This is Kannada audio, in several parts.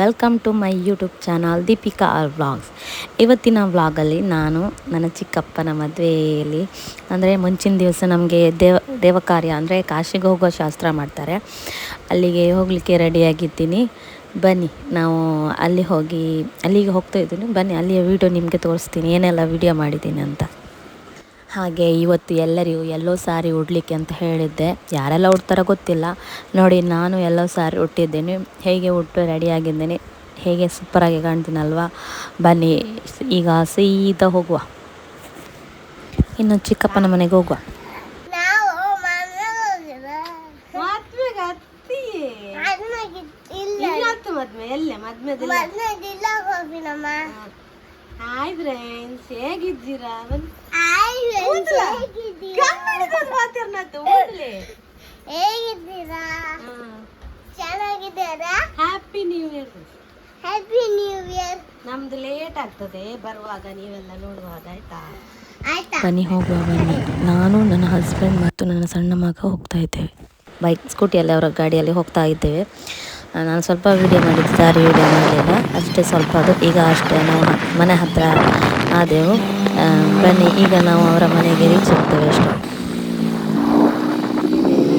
Welcome to my YouTube channel Deepika R vlogs. ಇವತ್ತಿನ ವ್ಲಾಗಲ್ಲಿ ನಾನು ನನ್ನ ಚಿಕ್ಕಪ್ಪನ ಮದುವೆಯಲ್ಲಿ ಅಂದರೆ ಮುಂಚಿನ ದಿವಸ ನಮಗೆ ದೇವ ಕಾರ್ಯ ಅಂದರೆ ಕಾಶಿಗೆ ಹೋಗೋ ಶಾಸ್ತ್ರ ಮಾಡ್ತಾರೆ. ಅಲ್ಲಿಗೆ ಹೋಗಲಿಕ್ಕೆ ರೆಡಿಯಾಗಿದ್ದೀನಿ. ಬನ್ನಿ ನಾವು ಅಲ್ಲಿಗೆ ಹೋಗ್ತಾ ಇದ್ದೀನಿ. ಬನ್ನಿ ಅಲ್ಲಿಯ ವೀಡಿಯೋ ನಿಮಗೆ ತೋರಿಸ್ತೀನಿ ಏನೆಲ್ಲ ವೀಡಿಯೋ ಮಾಡಿದ್ದೀನಿ ಅಂತ. ಹಾಗೆ ಇವತ್ತು ಎಲ್ಲರಿಗೂ ಎಲ್ಲೋ ಸಾರಿ ಉಡಲಿಕ್ಕೆ ಅಂತ ಹೇಳಿದ್ದೆ. ಯಾರೆಲ್ಲ ಉಡ್ತಾರೋ ಗೊತ್ತಿಲ್ಲ. ನೋಡಿ ನಾನು ಎಲ್ಲೋ ಸಾರಿ ಉಟ್ಟಿದ್ದೇನೆ. ಹೇಗೆ ಉಟ್ಟು ರೆಡಿಯಾಗಿದ್ದೇನೆ, ಹೇಗೆ ಸೂಪರಾಗಿ ಕಾಣ್ತೀನಲ್ವಾ. ಬನ್ನಿ ಈಗ ಸೀದಾ ಹೋಗುವ, ಇನ್ನು ಚಿಕ್ಕಪ್ಪನ ಮನೆಗೆ ಹೋಗುವ. ಹಾಯ್ ಫ್ರೆಂಡ್ಸ್, ಹೇಗಿದ್ದೀರಾ? ಹೇಗಿದ್ದೀರಾ? ಚೆನ್ನಾಗಿದ್ದೀರಾ? Happy new year. Happy new year. ನಮ್ದು ಲೇಟ್ ಆಗ್ತದೆ ಬರುವಾಗ, ನೀವೆಲ್ಲ ನೋಡುವಾಗ. ಆಯ್ತಾ? ಬನ್ನಿ ಹೋಗುವ. ಬನ್ನಿ, ನಾನು ನನ್ನ ಹಸ್ಬೆಂಡ್ ಮತ್ತು ನನ್ನ ಸಣ್ಣ ಮಗ ಹೋಗ್ತಾ ಇದ್ದೇವೆ. ಬೈಕ್ ಸ್ಕೂಟಿಯಲ್ಲಿ ಅವರ ಗಾಡಿಯಲ್ಲಿ ಹೋಗ್ತಾ ಇದ್ದೇವೆ. ನಾನು ಸ್ವಲ್ಪ ವೀಡಿಯೋ ಮಾಡಿದ್ದೆ, ಸಾರಿ ವೀಡಿಯೋ ಮಾಡಲಿಲ್ಲ ಅಷ್ಟೇ, ಸ್ವಲ್ಪ ಅದು. ಈಗ ಅಷ್ಟೇ ನಾವು ಮನೆ ಹತ್ತಿರ ಆದೆವು. ಬನ್ನಿ ಈಗ ನಾವು ಅವರ ಮನೆಗೆ ರೀಚ್ ಆಗ್ತೇವೆ ಅಷ್ಟೇ.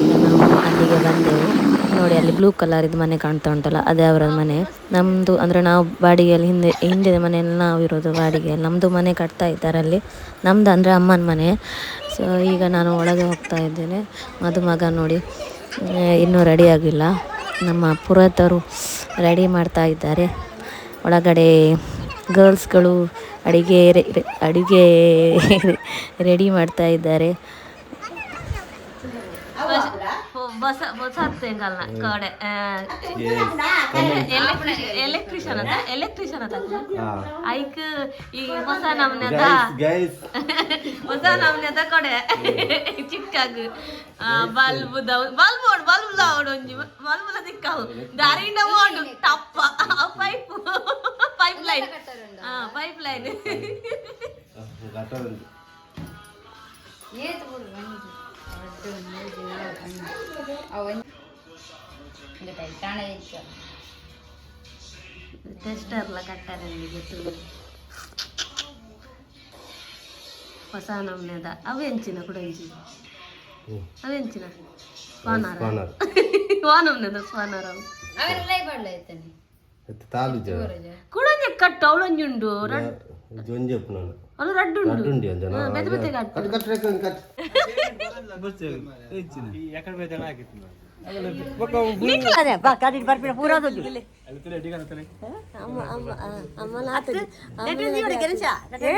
ಈಗ ನಾವು ಅಲ್ಲಿಗೆ ಬಂದೆವು. ನೋಡಿ ಅಲ್ಲಿ ಬ್ಲೂ ಕಲರ್ ಇದು ಮನೆ ಕಾಣ್ತಾ ಉಂಟಲ್ಲ, ಅದೇ ಅವರ ಮನೆ. ನಮ್ಮದು ಅಂದರೆ ನಾವು ಬಾಡಿಗೆಯಲ್ಲಿ ಹಿಂದಿನ ಮನೆಯಲ್ಲಿ ನಾವು ಇರೋದು ಬಾಡಿಗೆಯಲ್ಲಿ. ನಮ್ಮದು ಮನೆ ಕಟ್ತಾ ಇದ್ದಾರೆ ಅಲ್ಲಿ. ನಮ್ಮದು ಅಂದರೆ ಅಮ್ಮನ ಮನೆ. ಸೊ ಈಗ ನಾನು ಒಳಗೆ ಹೋಗ್ತಾ ಇದ್ದೇನೆ. ಮದುಮಗ ನೋಡಿ ಇನ್ನೂ ರೆಡಿ ಆಗಿಲ್ಲ. ನಮ್ಮ ಪುರೋಹಿತರು ರೆಡಿ ಮಾಡ್ತಾ ಇದ್ದಾರೆ. ಒಳಗಡೆ ಗರ್ಲ್ಸ್ಗಳು ಅಡಿಗೆ ರೆಡಿ ಮಾಡ್ತಾ ಇದ್ದಾರೆ. ಎಲೆಕ್ಟ್ರಿಷಿಯನ್ ಅಂತ ಐಕ್ ಈ ಹೊಸ ನಮ್ನೆದ ಕೊಡೆ ಚಿಕ್ಕಾಗ ಬಲ್ಬ್ ದಿಕ್ಕಾವು ದಾರಿಂದ ಮಾಡು ಟಪ್ಪ ಪೈಪ್ ಲೈನ್ ಟೆಸ್ಟರ್ಲ ಕಟ್ಟಾರೆ ಹೊಸ ನಮ್ನೆದ ಅವೆಂಚಿನ ಕುಡಂಚಿ ಅವೆಂಚಿನ ಸ್ವಾನಮ್ನೆದ ಸ್ವಾನರ ಕುಡಂಜ ಕಟ್ಟು ಅವಳೊಂಜುಂಡು ಅದು ರಡ್ಡುಂಡು ಬೆದ ಬೆದ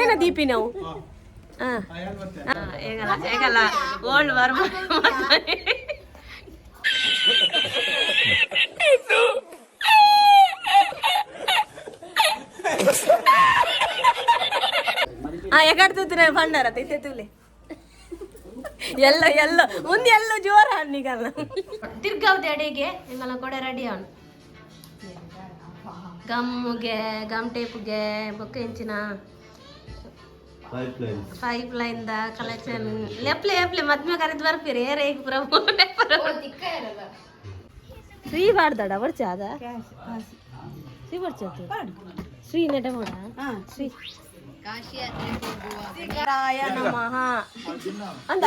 ಏನ ದೀಪಿ ನಾವು ಹೇಗಲ್ಲ ಓಲ್ಡ್ ವರ್ಮ ಎಗಾಡ್ತೂತಿನ ಭಂಡಾರ ತೈತುಲೆ ಎಲ್ಲ ಮುಂದೆ ಎಲ್ಲ ಜೋರ ಹಣ್ಣಿಗಲ್ಲ ತಿರ್ಗಾವ್ದು ಅಡಿಗೆ ಹಿಂಗೆಲ್ಲ ಕೊಡೆ ರೆಡಿ ಅವನು ಗಮ್ ಟೇಪ್ಗೆ ಬೊಕ್ಕ ಹೆಂಚಿನ ಪೈಪ್ ಲೈನ್ ಕಲೆಕ್ಷನ್ ಲೆಪ್ಲೆ ಮದ್ಮೆ ಕರೆದು ಬರ್ತೀರಿ ರೇಗ್ ಶ್ರೀ ಬಾಡ್ದಾಡ ಬರ್ಚ ಅದ ಶ್ರೀ ಬರ್ಚ ಶ್ರೀ ನಟ ಮಾಡ ಶ್ರೀ ರಾಯ ನಮಃ ಅಂದ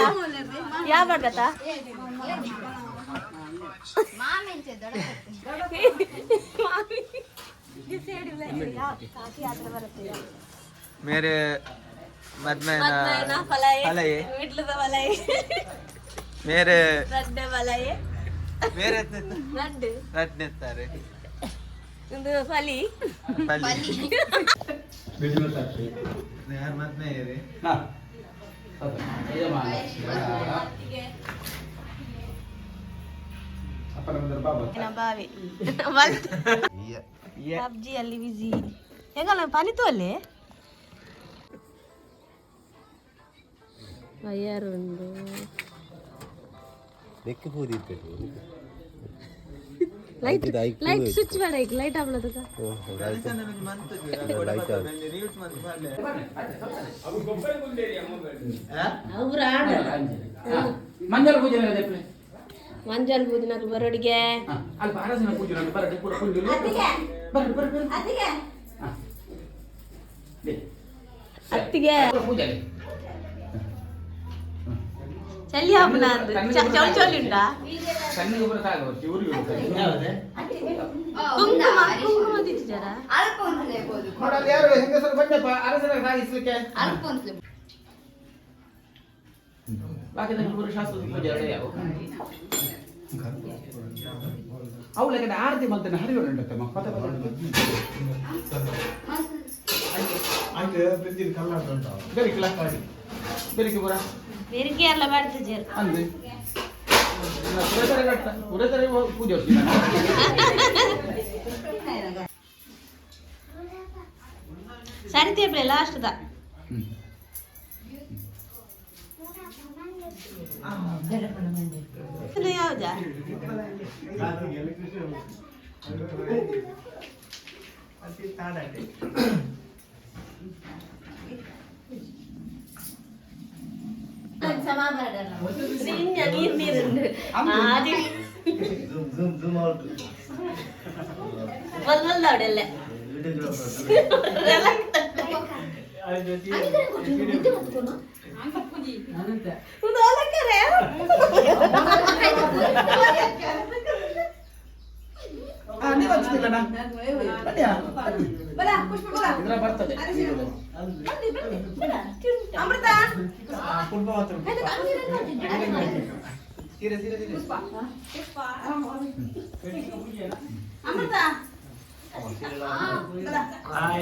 ಯಾವ ಬಡ್ಗತ मेरे मदमैना फलाई मिडलದ ವಲೈ मेरे ರಡ್ಡ ವಲೈ मेरे ರಡ್ಡ ನೆತ್ತಾರೆ ಒಂದು ಫಲಿ वीडियो करते यार मत में रे हां ये माला अपन अंदर बाबा ಬಾವಿ ಪಬ್ಜಿ ಅಲ್ಲಿ ಬಿಜಿ ಹೆಂಗಲ್ಲ ಪಾನಿತು ಅಲ್ಲಿ ವೈರ್ ಒಂದು ಬೆಕ್ಕು ಹೋದಿತ್ತು ಲೈಟ್ ಸ್ವಿಚ್ ಬೇಡ ಈಗ ಲೈಟ್ ಆಗ್ಲದ ಮಂಜಲ್ ಬೂದಿನ ಬರೋಡಿಗೆ ಬರ್ರಿ ಬರ್ರಿ ಬರ್ರಿ ಅತ್ತಿಗೆ ಹಾ. ಬೇ. ಅತ್ತಿಗೆ ಪೂಜೆಗೆ ಚಳಿ ಹಬ್ಬನ ಅಂದು ಚೌಳಿ ಚೌಳಿ ಉಂಟಾ ಕಣ್ಣಿಗೆ ಒಬ್ಬರು ಸಾಕು ಊರಿಗೆ ಕುಂಕುಮ ಕುಂಕುಮ ತಿಂತಿದ್ದಾರಾ ನೋಡಲ್ಲಿ ಯಾರು ಹೆಂಗಸರು ಬಂದಪ್ಪ ಅರಸರ ಸಾಗಿಸ್ಲಿಕ್ಕೆ ಬಾಕಿದ ಮೂರು ಶಾಸ್ತ್ರದ ಪೂಜೆ ಎರಡು ಯಾವ ಅವಳಿಗೆ ಆರತಿ ಮಾಡ್ತೇನೆ ಹರಿಯೋಣ ಉಂಟಮ್ಮ ಪದ ಪದ ಬೆರಿಕಿಲ್ಲ ಬೆರಿಕೆ ಬರ ಬೆರಿಗೆ ಎಲ್ಲ ಮಾಡ್ತಿದ್ದೀರ ಅಂದ್ರೆ ಪುರಸರೆ ಪೂಜೆ ಹೋಗ್ತೀನಿ ಸರಿ ತೇಪ್ಲೆ ಲಾಸ್ಟ್ದ ಯಾವ್ದಾ ನೀರ್ ನೀರುಂಡು ಮೊದಲಲ್ಲ ನೀವು ಹಚ್ಚಿಲ್ಲ ಇದ್ರ ಬರ್ತದೆ ಅಮೃತ ಸೀರೆ ಸೀರೆ ಸೀರೆ ಅಮೃತ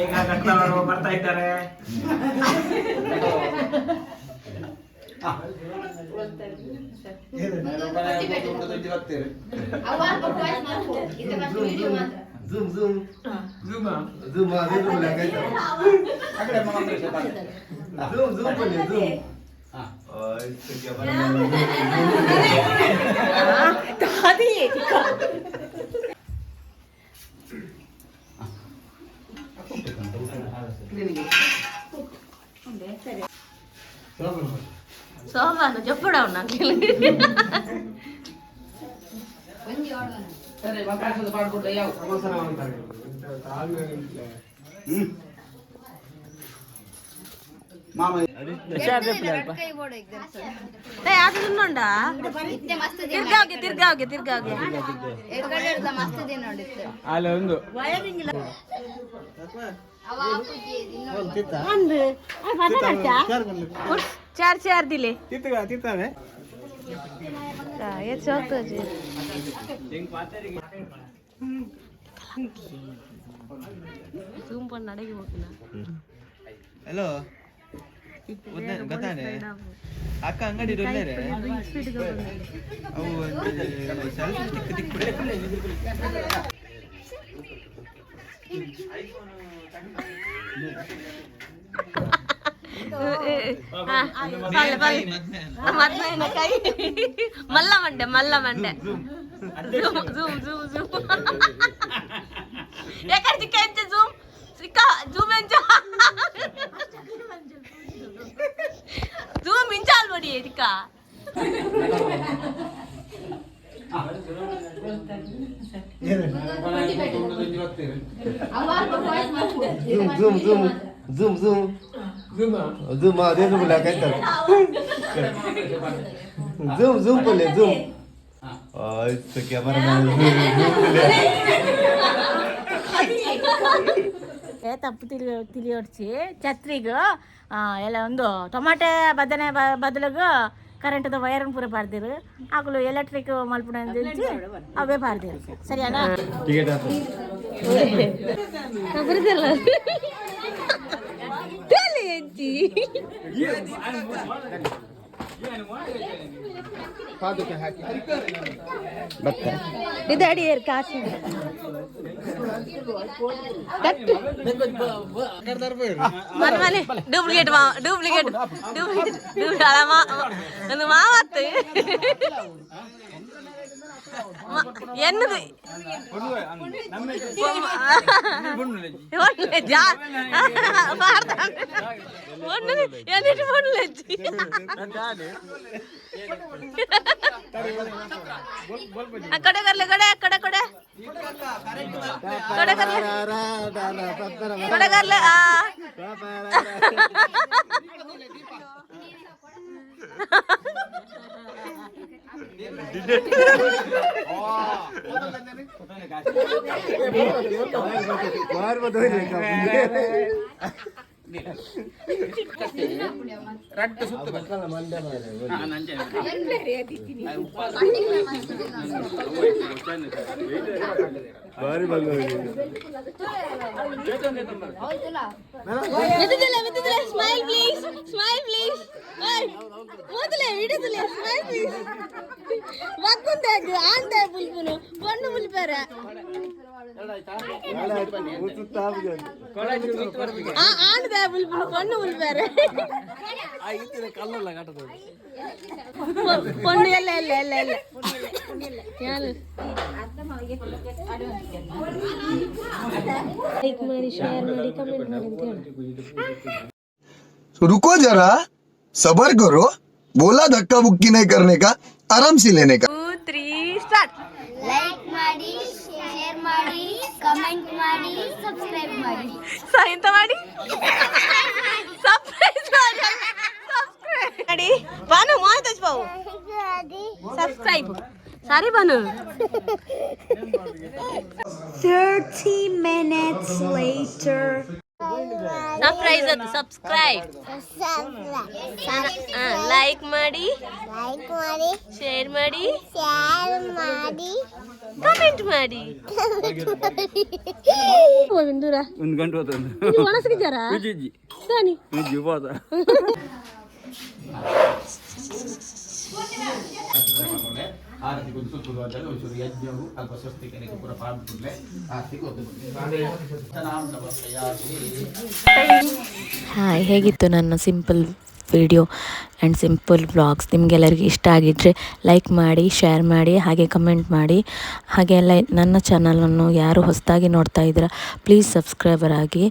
ಈಗ ಕಟ್ಟವರು ಬರ್ತಾ ಇದ್ದಾರೆ సోమాను చెప్పడం నాకు సరే అవకాశం పాడుకుంటా మామ ಅದು ತಿನ್ನೋಂಡಾ ತಿರ್ಗಾವ್ಗೆ ತಿರ್ಗಾವ್ಗೆ ಅಲ್ಲ ಒಂದು चार चार दिले ತಿಂತಾವೆ ये चौथा जी ಜೂಮ್ ಪಣ್ಣ ಅಡಗಿ ಹೋಗಿಲ್ಲ ಹಲೋ ಗೊತ್ತಾನೆ ಅಕ್ಕ ಅಂಗಡಿ ಅವು ಸೆಲ್ಫಿ ಸ್ಟಿಕ್ ಕೈ ಮಲ್ಲ ಮಂಡೆ ಜೂಮ್ ಜೂಮ್ ಜೂಮ್ ಎక్కడ ಚಿಕ್ಕ ಎಂಚ ಜೂಮ್ ಸಿಕ್ಕ ಜೂಮ್ ಎಂಚ ಜೂಮ್ ಇಂಚಾಲ್ ಬಡಿ ಚಿಕ್ಕ zoom ಅದೇನು ಬಿಡಾಕೈತಲ್ಲ zoom ಪಲ್ಲೆ zoom ಆಯ್ತು ಕ್ಯಾಮರಾ ತಪ್ಪು ತಿಳಿಯೋಡ್ಸಿ ಛತ್ರಿಗೂ ಎಲ್ಲ ಒಂದು ಟೊಮಾಟೆ ಬದನೆ ಬದಲಿಗೂ ಕರೆಂಟ್ದ ವೈರನ್ ಪೂರ ಪಾರ್ದಿರು ಆಗಲು ಎಲೆಕ್ಟ್ರಿಕ್ ಮಲ್ಪುಣ ಅವೇ ಪಾರ್ದಿರು ಸರಿಯಾನಾ ಬರುದಲ್ಲ ಇದಾಡಿ ಕಾಸು ಮರ್ಮಲೆ ಡೂಪ್ಲಿಕೇಟ್ ಡೂಪ್ಲಿಕೇಟ್ ಒಂದು ಮಾವತ್ತು என்னது എന്നിട്ട് ഫോണിലെത്തി कड़े कर ले कड़े कड़े कड़े कड़े कर ले कड़े कर ले ಭಾರಿ ಬಂಗ ಸ್ಮೈಲ್ ಪ್ಲೀಸ್ ಸ್ಮೈಲ್ ಪ್ಲೀಸ್ ಮೊದಲೇ ಹಿಡಿದಲೆ ಸ್ಮೈಲ್ ಪ್ಲೀಸ್ ಮಕ್ಕಂದಾಗ ಆಂದೆ ಬುಲ್ಬುನು ಬಣ್ಣು ಬುಲ್ಬರ ಆಂದೆ ಬುಲ್ಬುನು ಬಣ್ಣು ಬುಲ್ಬರ பொண்ணு இல்ல இல்ல இல்ல இல்ல யாரு लाइक ಮಾಡಿ ಶೇರ್ ಮಾಡಿ ಕಮೆಂಟ್ ಮಾಡಿ ಅಂತ ಹೇಳಿ रुको जरा सबर करो बोला धक्का बुक्की नहीं करने का आराम से लेने का 2 3 ಸ್ಟಾರ್ಟ್ ಲೈಕ್ ಮಾಡಿ ಶೇರ್ ಮಾಡಿ ಕಮೆಂಟ್ ಮಾಡಿ ಸಬ್ಸ್ಕ್ರೈಬ್ ಮಾಡಿ ಎಂತ ಮಾಡಿ ಸರ್ಪ್ರೈಸ್ ಮಾಡಿ ಬಾನು ಮಾತಾಜ್ ಬಾವು ಸಬ್ಸ್ಕ್ರೈಬ್ ಸಾರಿ ಬಾನು 30 minutes later ಸರ್ಪ್ರೈಸ್ ಅದು ಸಬ್ಸ್ಕ್ರೈಬ್ ಲೈಕ್ ಮಾಡಿ ಶೇರ್ ಮಾಡಿ ಕಮೆಂಟ್ ಮಾಡಿ ದೂರ ಒಂದು ಗಂಟೆ ಹೋಗ್ತದೆ ಒಣಸಿದ್ದಾರ ಜಿಜ್ಜಿ ಸಾನಿ ಜೀವಾದ ಆರತಿ ಕುದಿಸು ಕುದುವಾದಲ್ಲಿ ಒಂಚೂರು ಯಜ್ಞವು ಅಲ್ಪ ಸ್ವಸ್ತಿಕನಿಗೆ ಪೂರ ಪಾಡ್ಬಿಟ್ಲೆ ಆರತಿ ಹಾಯ್ ಹೇಗಿತ್ತು ನನ್ನ simple video and simple vlogs ನಿಮಗೆಲ್ಲರಿಗೂ ಇಷ್ಟ ಆಗಿದ್ದರೆ ಲೈಕ್ ಮಾಡಿ ಶೇರ್ ಮಾಡಿ ಹಾಗೆ ಕಮೆಂಟ್ ಮಾಡಿ ಹಾಗೆ ಎಲ್ಲ ನನ್ನ ಚಾನಲನ್ನು ಯಾರು ಹೊಸದಾಗಿ ನೋಡ್ತಾ ಇದ್ದೀರಾ ಪ್ಲೀಸ್ ಸಬ್ಸ್ಕ್ರೈಬರ್ ಆಗಿ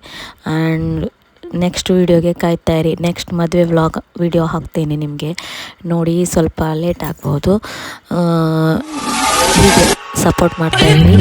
ಆ್ಯಂಡ್ ನೆಕ್ಸ್ಟ್ ವೀಡಿಯೋಗೆ ಕಾಯ್ತಾ ಇರಿ ನೆಕ್ಸ್ಟ್ ಮದುವೆ ವ್ಲಾಗ್ ವಿಡಿಯೋ ಹಾಕ್ತೀನಿ ನಿಮಗೆ ನೋಡಿ ಸ್ವಲ್ಪ ಲೇಟ್ ಆಗ್ಬೋದು ಹೀಗೆ ಸಪೋರ್ಟ್ ಮಾಡ್ತಾ ಇರಿ.